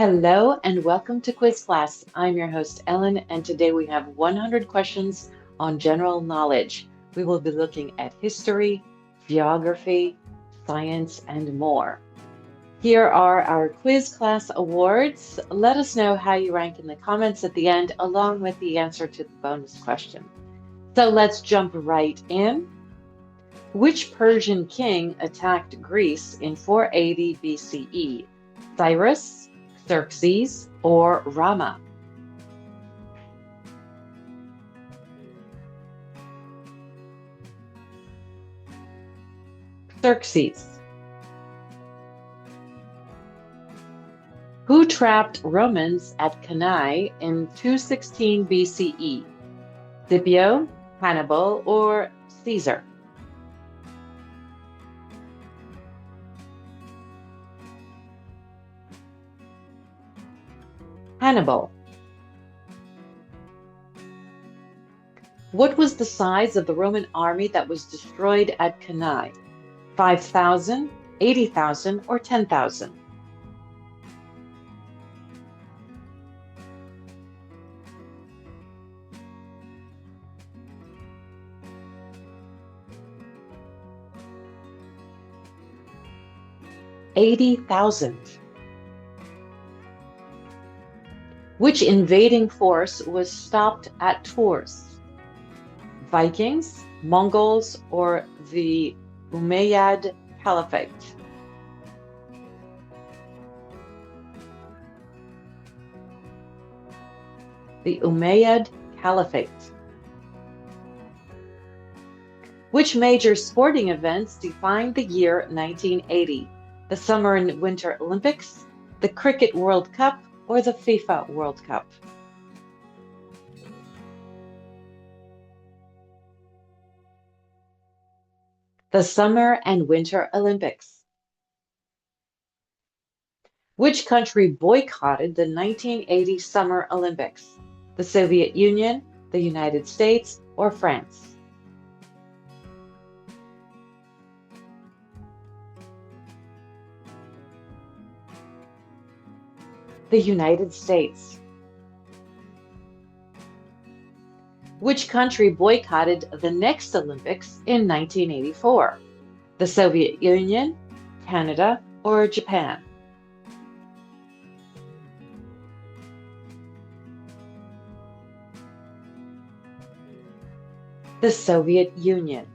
Hello and welcome to Quiz Class. I'm your host, Ellen, and today we have 100 questions on general knowledge. We will be looking at history, geography, science, and more. Here are our Quiz Class awards. Let us know how you rank in the comments at the end, along with the answer to the bonus question. So let's jump right in. Which Persian king attacked Greece in 480 BCE? Cyrus, Xerxes, or Rama? Xerxes. Who trapped Romans at Cannae in 216 BCE? Scipio, Hannibal, or Caesar? Hannibal. What was the size of the Roman army that was destroyed at Cannae? 5,000, 80,000, or 10,000? $80,000. Which invading force was stopped at Tours? Vikings, Mongols, or the Umayyad Caliphate? The Umayyad Caliphate. Which major sporting events defined the year 1980? The Summer and Winter Olympics, the Cricket World Cup, or the FIFA World Cup? The Summer and Winter Olympics. Which country boycotted the 1980 Summer Olympics? The Soviet Union, the United States, or France? The United States. Which country boycotted the next Olympics in 1984? The Soviet Union, Canada, or Japan? The Soviet Union.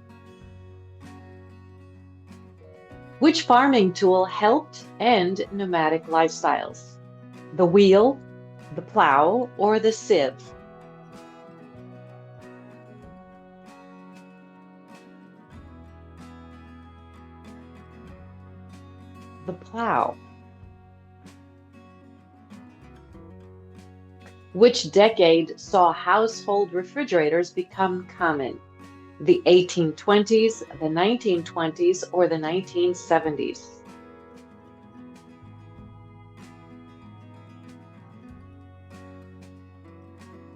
Which farming tool helped end nomadic lifestyles? The wheel, the plow, or the sieve? The plow. Which decade saw household refrigerators become common? The 1820s, the 1920s, or the 1970s?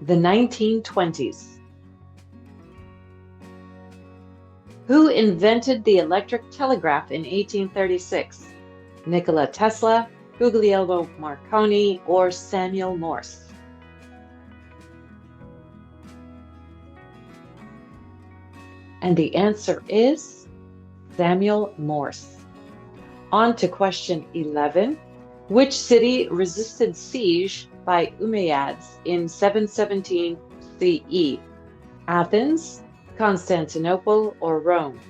The 1920s. Who invented the electric telegraph in 1836? Nikola Tesla, Guglielmo Marconi, or Samuel Morse? And the answer is Samuel Morse. On to question 11. Which city resisted siege by Umayyads in 717 CE? Athens, Constantinople, or Rome?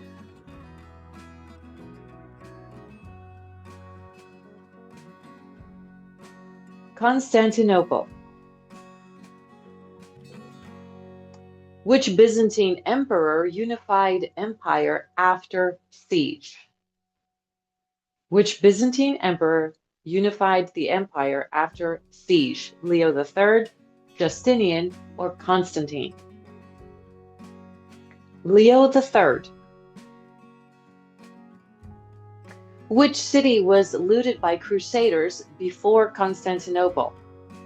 Constantinople. Which Byzantine emperor unified empire after siege? Which Byzantine emperor unified the empire after siege? Leo III, Justinian, or Constantine? Leo III. Which city was looted by crusaders before Constantinople?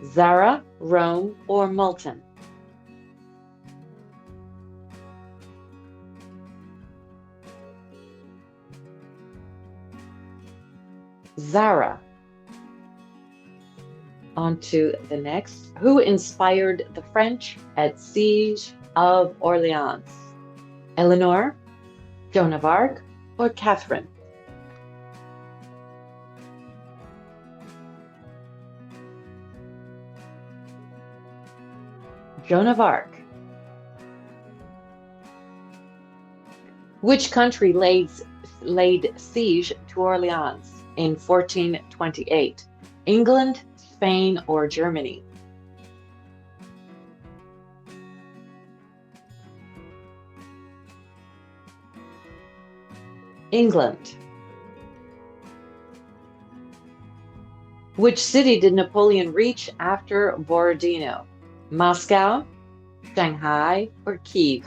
Zara, Rome, or Multan? Zara. On to the next. Who inspired the French at Siege of Orleans? Eleanor, Joan of Arc, or Catherine? Joan of Arc. Which country laid siege to Orleans in 1428? England, Spain, or Germany? England. Which city did Napoleon reach after Borodino? Moscow, Shanghai, or Kiev?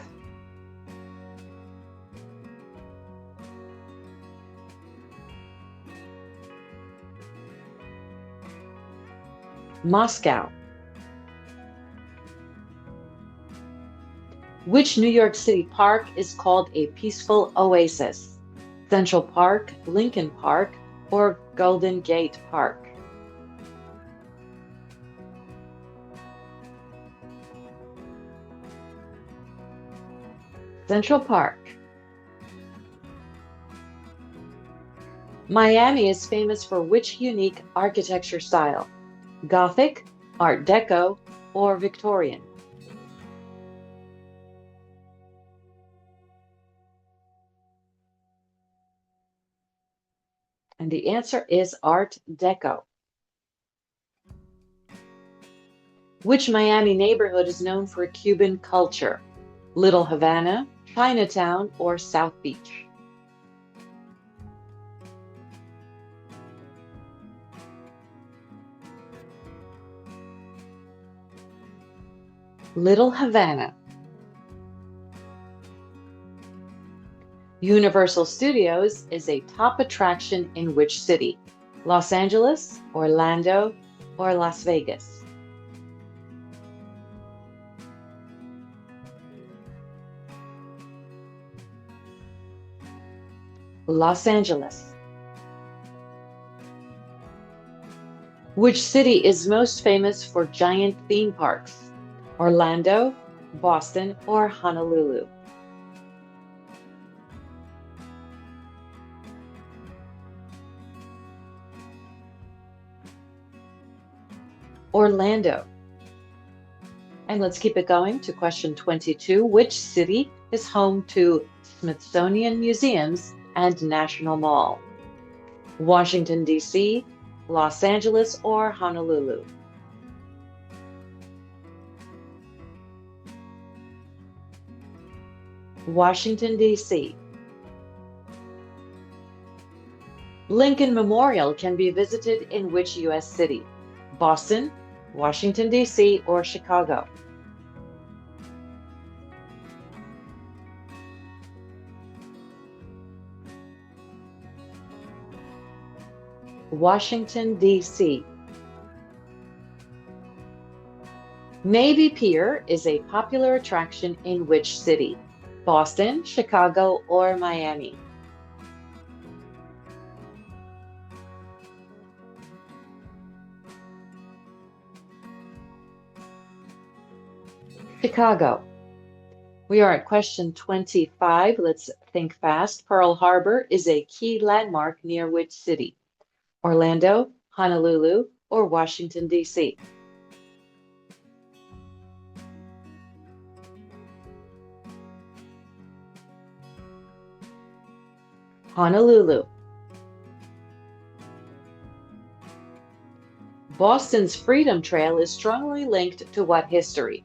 Moscow. Which New York City park is called a peaceful oasis? Central Park, Lincoln Park, or Golden Gate Park? Central Park. Miami is famous for which unique architecture style? Gothic, Art Deco, or Victorian? And the answer is Art Deco. Which Miami neighborhood is known for Cuban culture? Little Havana, Chinatown, or South Beach? Little Havana. Universal Studios is a top attraction in which city? Los Angeles, Orlando, or Las Vegas? Los Angeles. Which city is most famous for giant theme parks? Orlando, Boston, or Honolulu? Orlando. And let's keep it going to question 22. Which city is home to Smithsonian Museums and National Mall? Washington, D.C., Los Angeles, or Honolulu? Washington, D.C. Lincoln Memorial can be visited in which U.S. city? Boston, Washington, D.C., or Chicago? Washington, D.C. Navy Pier is a popular attraction in which city? Boston, Chicago, or Miami? Chicago. We are at question 25. Let's think fast. Pearl Harbor is a key landmark near which city? Orlando, Honolulu, or Washington, D.C.? Honolulu. Boston's Freedom Trail is strongly linked to what history?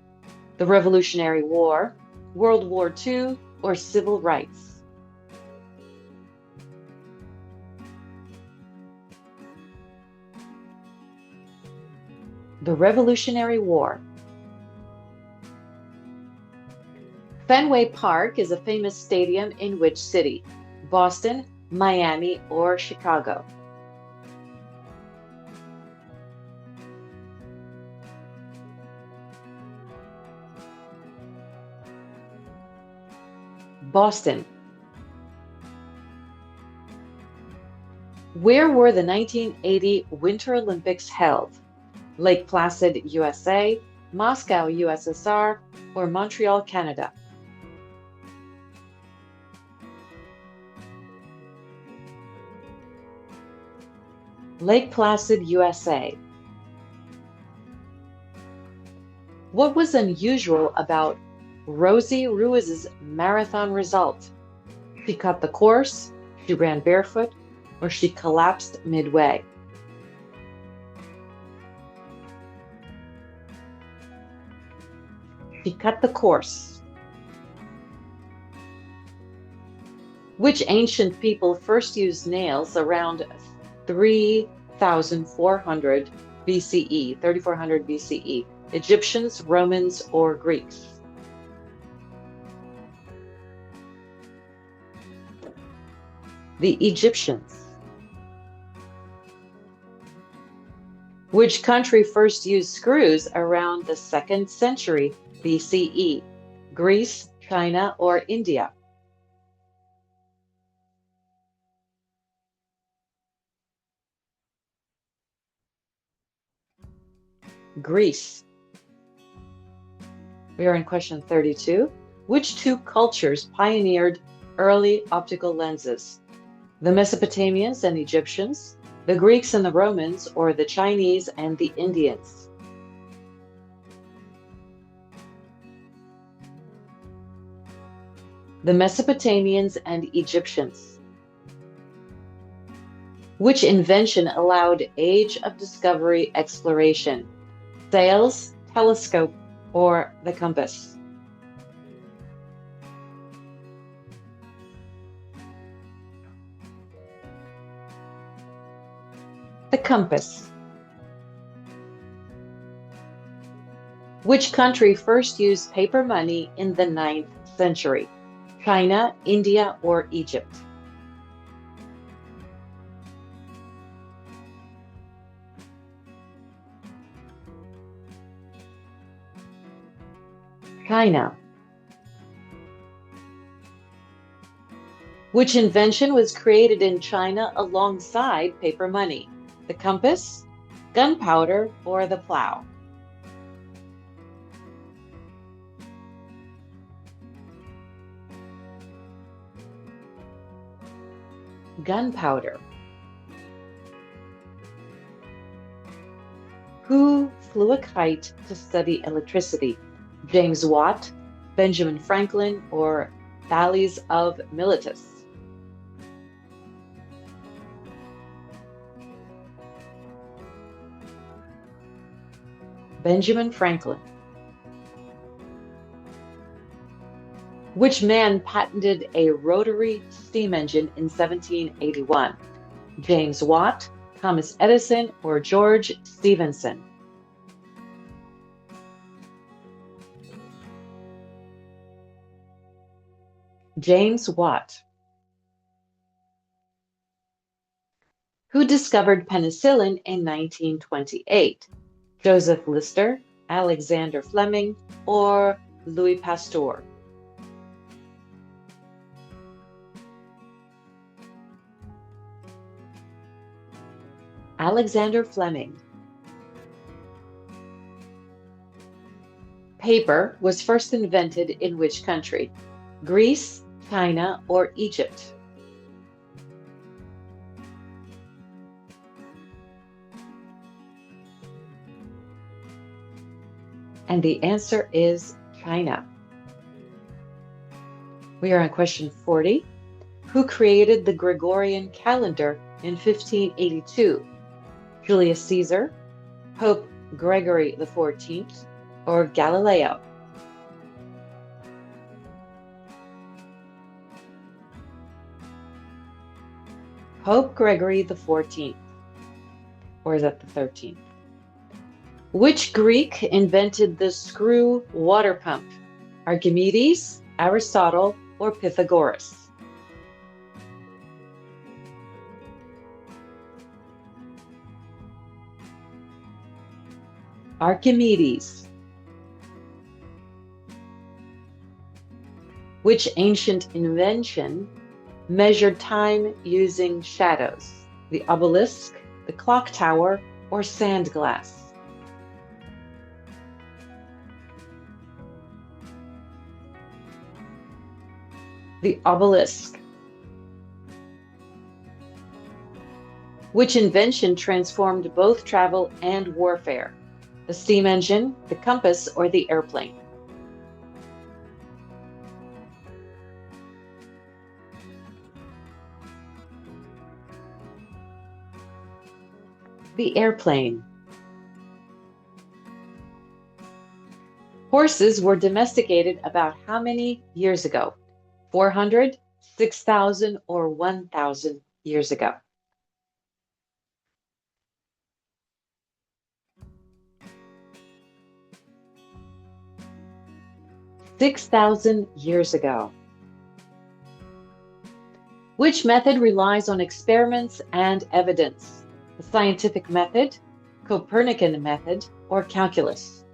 The Revolutionary War, World War II, or civil rights? The Revolutionary War. Fenway Park is a famous stadium in which city? Boston, Miami, or Chicago? Boston. Where were the 1980 Winter Olympics held? Lake Placid, USA, Moscow, USSR, or Montreal, Canada? Lake Placid, USA. What was unusual about Rosie Ruiz's marathon result? She cut the course, she ran barefoot, or she collapsed midway? She cut the course. Which ancient people first used nails around 3,400 BCE, 3400 BCE? Egyptians, Romans, or Greeks? The Egyptians. Which country first used screws around the 2nd century BCE? Greece, China, or India? Greece. We are in question 32. Which two cultures pioneered early optical lenses? The Mesopotamians and Egyptians, the Greeks and the Romans, or the Chinese and the Indians? The Mesopotamians and Egyptians. Which invention allowed age of discovery exploration? Sails, telescope, or the compass? The compass. Which country first used paper money in the 9th century? China, India, or Egypt? China. Which invention was created in China alongside paper money? The compass, gunpowder, or the plow? Gunpowder. Who flew a kite to study electricity? James Watt, Benjamin Franklin, or Thales of Miletus? Benjamin Franklin. Which man patented a rotary steam engine in 1781? James Watt, Thomas Edison, or George Stephenson? James Watt. Who discovered penicillin in 1928? Joseph Lister, Alexander Fleming, or Louis Pasteur? Alexander Fleming. Paper was first invented in which country? Greece, China, or Egypt? And the answer is China. We are on question 40. Who created the Gregorian calendar in 1582? Julius Caesar, Pope Gregory XIV, or Galileo? Pope Gregory XIV, or is that the 13th? Which Greek invented the screw water pump? Archimedes, Aristotle, or Pythagoras? Archimedes. Which ancient invention measured time using shadows? The obelisk, the clock tower, or sand glass? The obelisk. Which invention transformed both travel and warfare? The steam engine, the compass, or the airplane? The airplane. Horses were domesticated about how many years ago? 400, 6,000, or 1,000 years ago? 6,000 years ago. Which method relies on experiments and evidence? The scientific method, Copernican method, or calculus?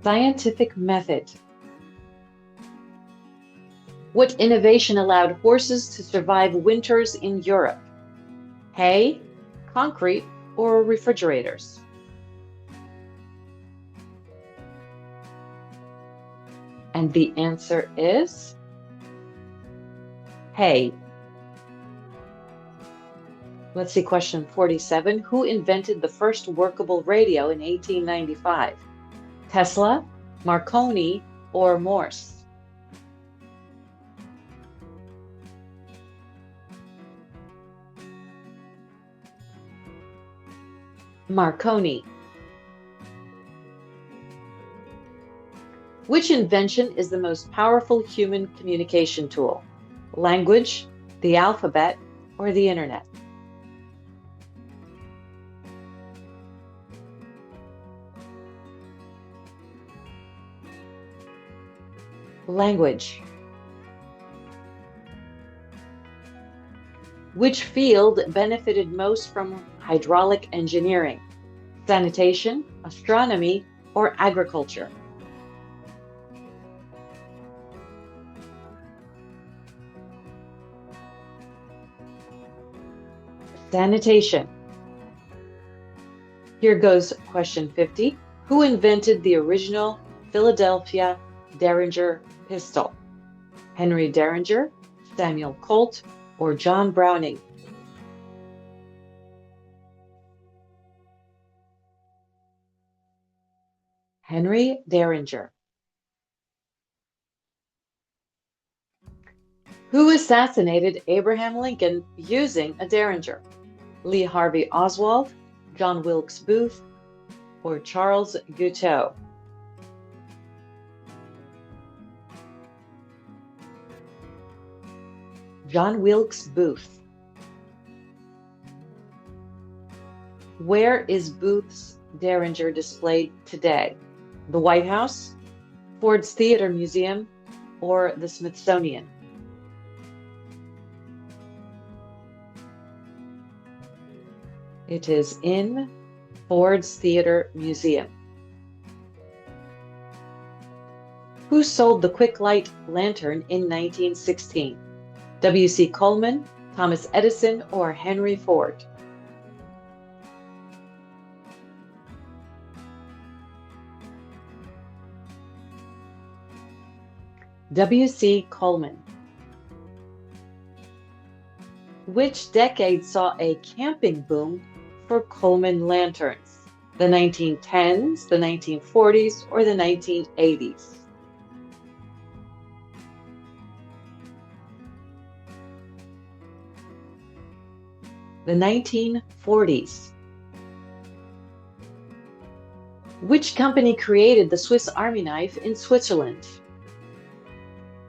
Scientific method. What innovation allowed horses to survive winters in Europe? Hay, concrete, or refrigerators? And the answer is hay. Let's see question 47. Who invented the first workable radio in 1895? Tesla, Marconi, or Morse? Marconi. Which invention is the most powerful human communication tool? Language, the alphabet, or the internet? Language. Which field benefited most from hydraulic engineering? Sanitation, astronomy, or agriculture? Sanitation. Here goes question 50. Who invented the original Philadelphia Derringer pistol? Henry Derringer, Samuel Colt, or John Browning? Henry Derringer. Who assassinated Abraham Lincoln using a Derringer? Lee Harvey Oswald, John Wilkes Booth, or Charles Guiteau? John Wilkes Booth. Where is Booth's Derringer displayed today? The White House, Ford's Theater Museum, or the Smithsonian? It is in Ford's Theater Museum. Who sold the quick light lantern in 1916? W.C. Coleman, Thomas Edison, or Henry Ford? W.C. Coleman. Which decade saw a camping boom for Coleman lanterns? The 1910s, the 1940s, or the 1980s? The 1940s. Which company created the Swiss Army knife in Switzerland?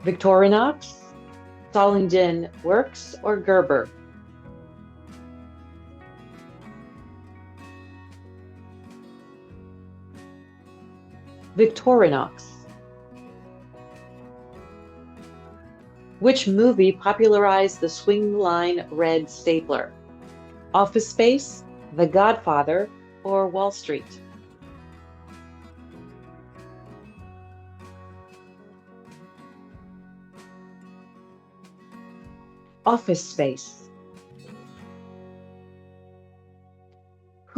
Victorinox, Solingen Works, or Gerber? Victorinox. Which movie popularized the swing line red stapler? Office Space, The Godfather, or Wall Street? Office Space.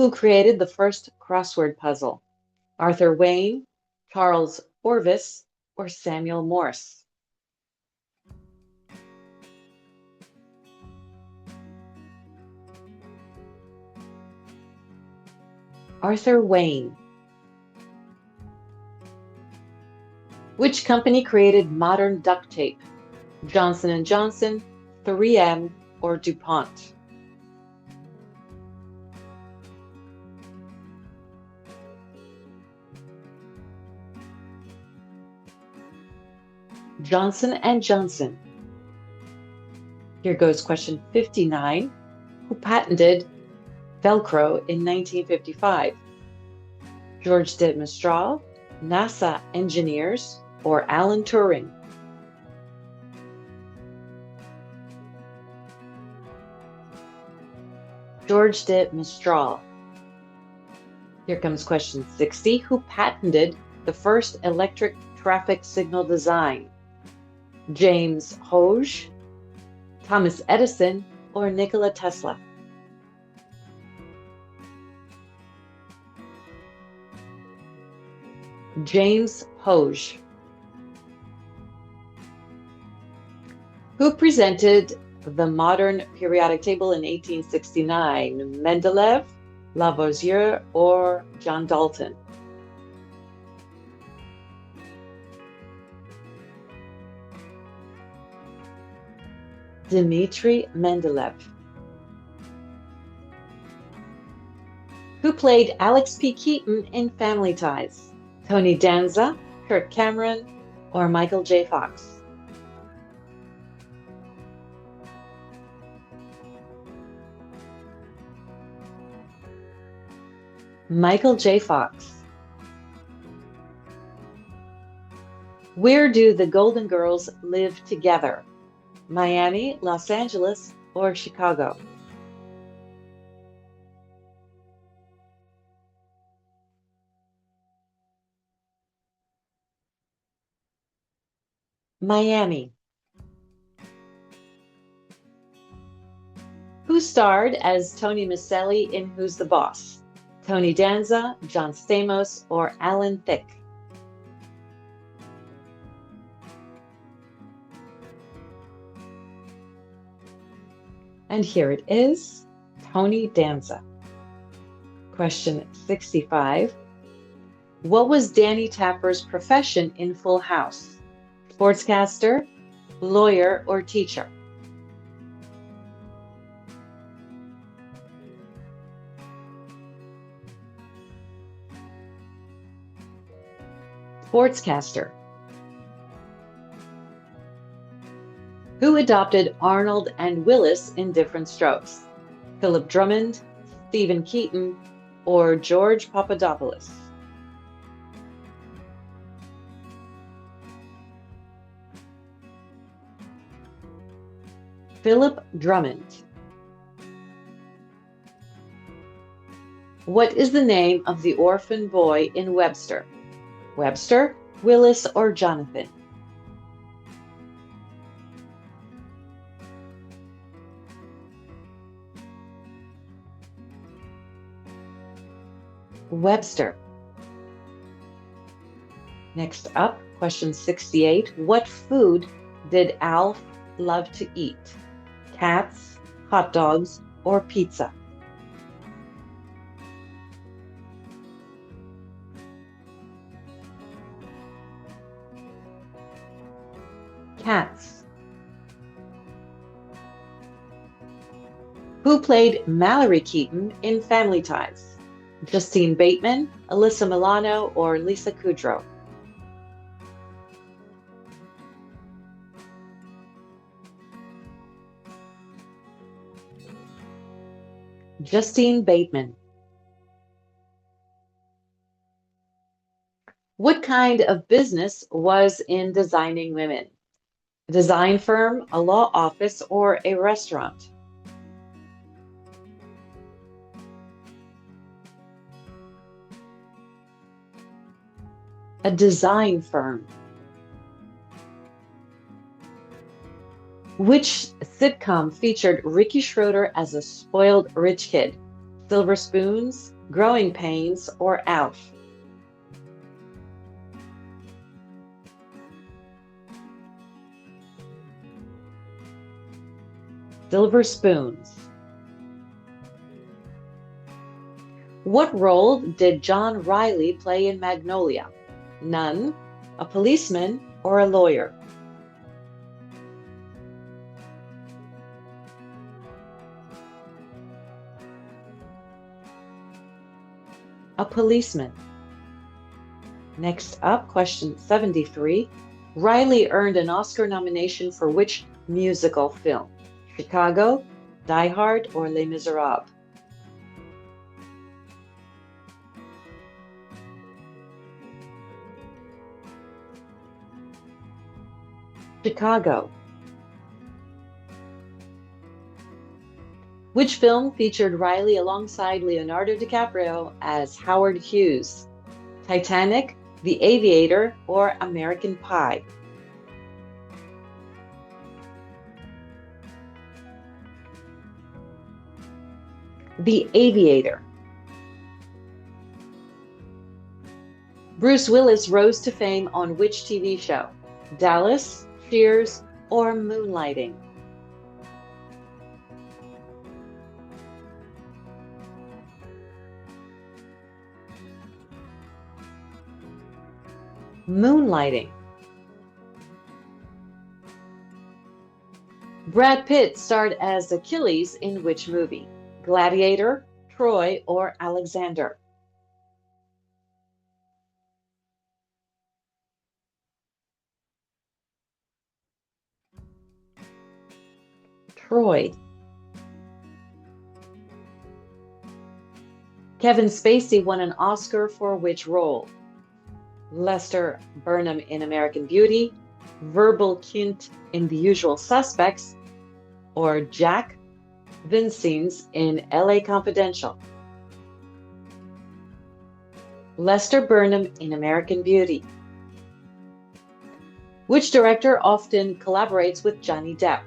Who created the first crossword puzzle? Arthur Wayne, Charles Orvis, or Samuel Morse? Arthur Wayne. Which company created modern duct tape? Johnson & Johnson, 3M, or DuPont? Johnson & Johnson. Here goes question 59. Who patented Velcro in 1955? George de Mestral, NASA engineers, or Alan Turing? George de Mestral. Here comes question 60. Who patented the first electric traffic signal design? James Hoge, Thomas Edison, or Nikola Tesla? James Hoge. Who presented the modern periodic table in 1869? Mendeleev, Lavoisier, or John Dalton? Dmitri Mendeleev. Who played Alex P. Keaton in Family Ties? Tony Danza, Kirk Cameron, or Michael J. Fox? Michael J. Fox. Where do the Golden Girls live together? Miami, Los Angeles, or Chicago? Miami. Who starred as Tony Micelli in Who's the Boss? Tony Danza, John Stamos, or Alan Thicke? And here it is, Tony Danza. Question 65. What was Danny Tapper's profession in Full House? Sportscaster, lawyer, or teacher? Sportscaster. Who adopted Arnold and Willis in Different Strokes? Philip Drummond, Stephen Keaton, or George Papadopoulos? Philip Drummond. What is the name of the orphan boy in Webster? Webster, Willis, or Jonathan? Webster. Next up, question 68. What food did Alf love to eat? Cats, hot dogs, or pizza? Cats. Who played Mallory Keaton in Family Ties? Justine Bateman, Alyssa Milano, or Lisa Kudrow? Justine Bateman. What kind of business was in Designing Women? A design firm, a law office, or a restaurant? A design firm. Which sitcom featured Ricky Schroeder as a spoiled rich kid? Silver Spoons, Growing Pains, or Alf? Silver Spoons. What role did John Riley play in Magnolia? None, a policeman, or a lawyer? A policeman. Next up, question 73. Riley earned an Oscar nomination for which musical film? Chicago, Die Hard, or Les Miserables? Chicago. Which film featured Riley alongside Leonardo DiCaprio as Howard Hughes? Titanic, The Aviator, or American Pie? The Aviator. Bruce Willis rose to fame on which TV show? Dallas, Cheers, or Moonlighting? Moonlighting. Brad Pitt starred as Achilles in which movie? Gladiator, Troy, or Alexander? Troy. Kevin Spacey won an Oscar for which role? Lester Burnham in American Beauty, Verbal Kint in The Usual Suspects, or Jack Vincennes in LA Confidential? Lester Burnham in American Beauty. Which director often collaborates with Johnny Depp?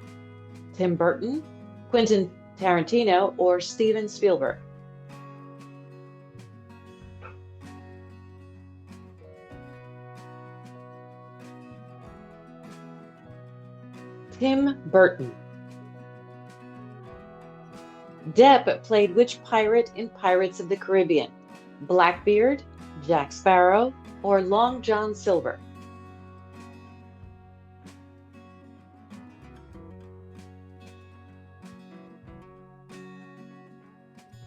Tim Burton, Quentin Tarantino, or Steven Spielberg? Tim Burton. Depp played which pirate in Pirates of the Caribbean? Blackbeard, Jack Sparrow, or Long John Silver?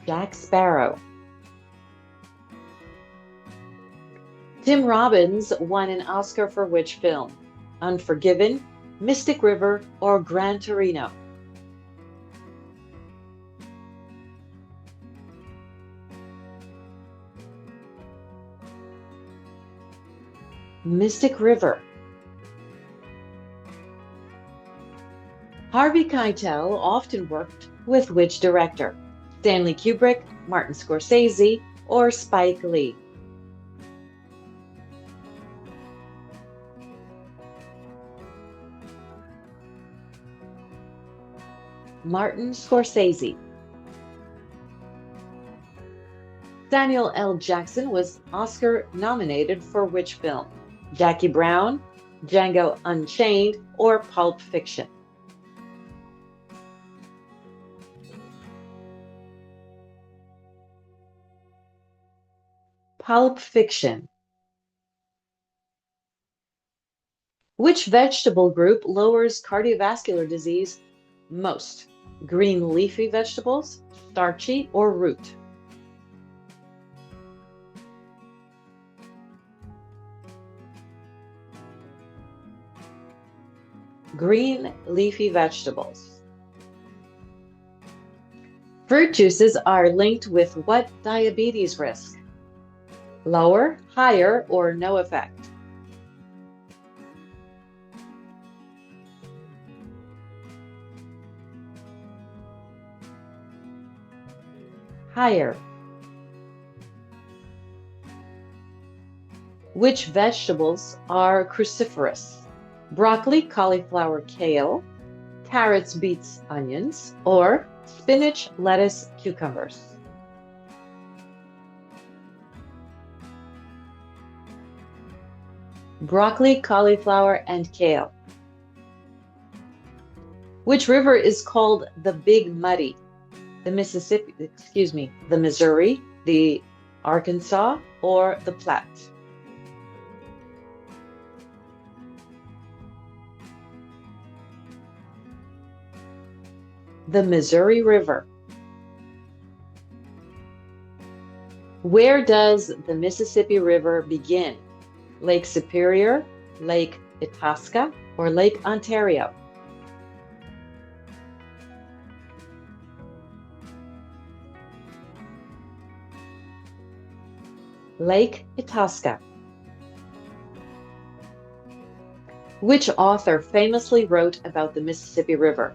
Jack Sparrow. Tim Robbins won an Oscar for which film? Unforgiven, Mystic River, or Gran Torino? Mystic River. Harvey Keitel often worked with which director? Stanley Kubrick, Martin Scorsese, or Spike Lee? Martin Scorsese. Samuel L. Jackson was Oscar nominated for which film? Jackie Brown, Django Unchained, or Pulp Fiction? Pulp Fiction. Which vegetable group lowers cardiovascular disease most? Green leafy vegetables, starchy, or root? Green leafy vegetables. Fruit juices are linked with what diabetes risk? Lower, higher, or no effect? Higher. Which vegetables are cruciferous? Broccoli, cauliflower, kale, carrots, beets, onions, or spinach, lettuce, cucumbers? Broccoli, cauliflower, and kale. Which river is called the Big Muddy? The Mississippi, excuse me, the Missouri, the Arkansas, or the Platte? The Missouri River. Where does the Mississippi River begin? Lake Superior, Lake Itasca, or Lake Ontario? Lake Itasca. Which author famously wrote about the Mississippi River?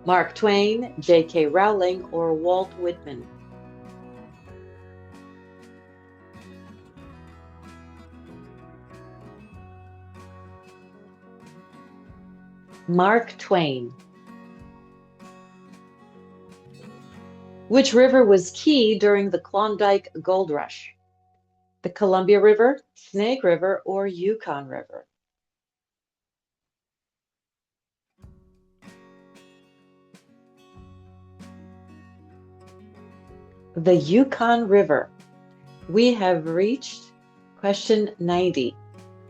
Mark Twain, J.K. Rowling, or Walt Whitman? Mark Twain. Which river was key during the Klondike Gold Rush? The Columbia River, Snake River, or Yukon River? The Yukon River. We have reached question 90.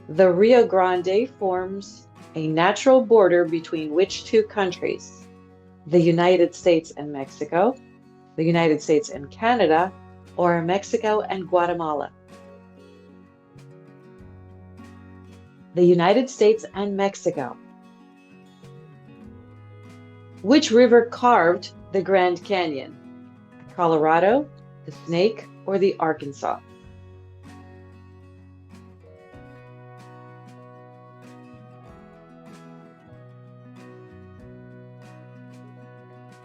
The Rio Grande forms a natural border between which two countries? The United States and Mexico, the United States and Canada, or Mexico and Guatemala? The United States and Mexico. Which river carved the Grand Canyon? The Colorado, the Snake, or the Arkansas?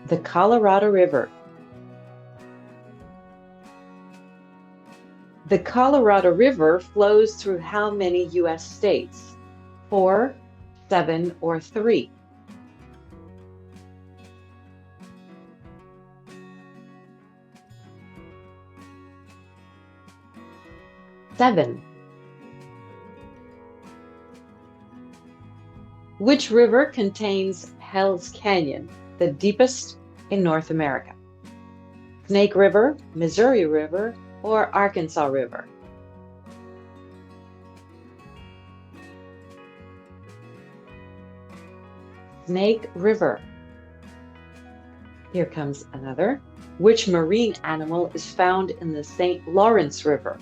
The Colorado River. The Colorado River flows through how many U.S. states? 4, 7, or 3? Seven. Which river contains Hell's Canyon, the deepest in North America? Snake River, Missouri River, or Arkansas River? Snake River. Here comes another. Which marine animal is found in the St. Lawrence River?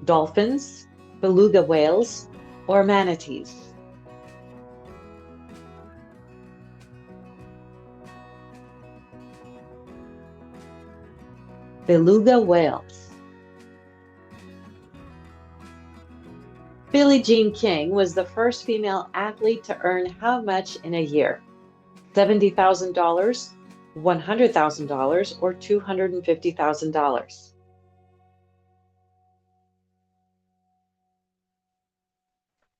Dolphins, beluga whales, or manatees? Beluga whales. Billie Jean King was the first female athlete to earn how much in a year? $70,000, $100,000, or $250,000?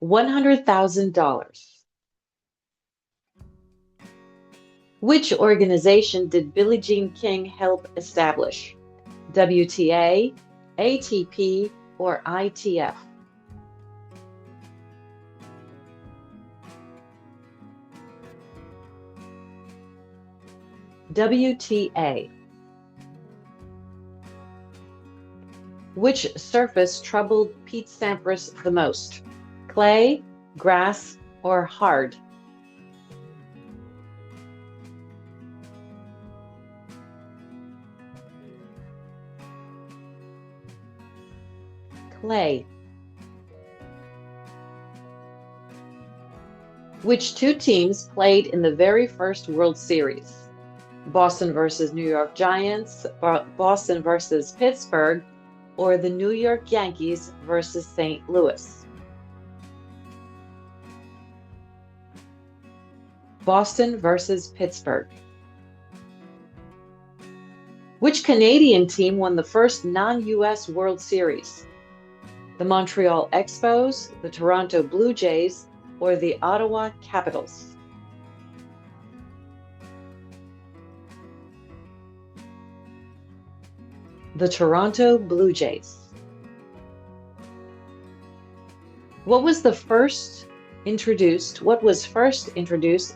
$100,000. Which organization did Billie Jean King help establish? WTA, ATP, or ITF? WTA. Which surface troubled Pete Sampras the most? Clay, grass, or hard? Clay. Which two teams played in the very first World Series? Boston versus New York Giants, Boston versus Pittsburgh, or the New York Yankees versus St. Louis? Boston versus Pittsburgh. Which Canadian team won the first non-US World Series? The Montreal Expos, the Toronto Blue Jays, or the Ottawa Capitals? The Toronto Blue Jays. What was first introduced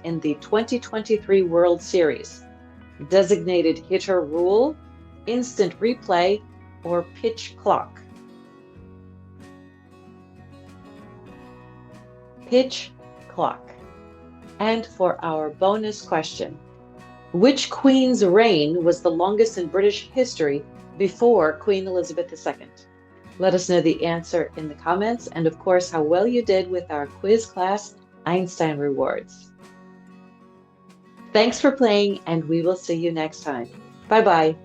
in the 2023 World Series? Designated hitter rule, instant replay, or pitch clock? Pitch clock. And for our bonus question, which queen's reign was the longest in British history before Queen Elizabeth II? Let us know the answer in the comments and, of course, how well you did with our quiz class Einstein rewards. Thanks for playing, and we will see you next time. Bye-bye.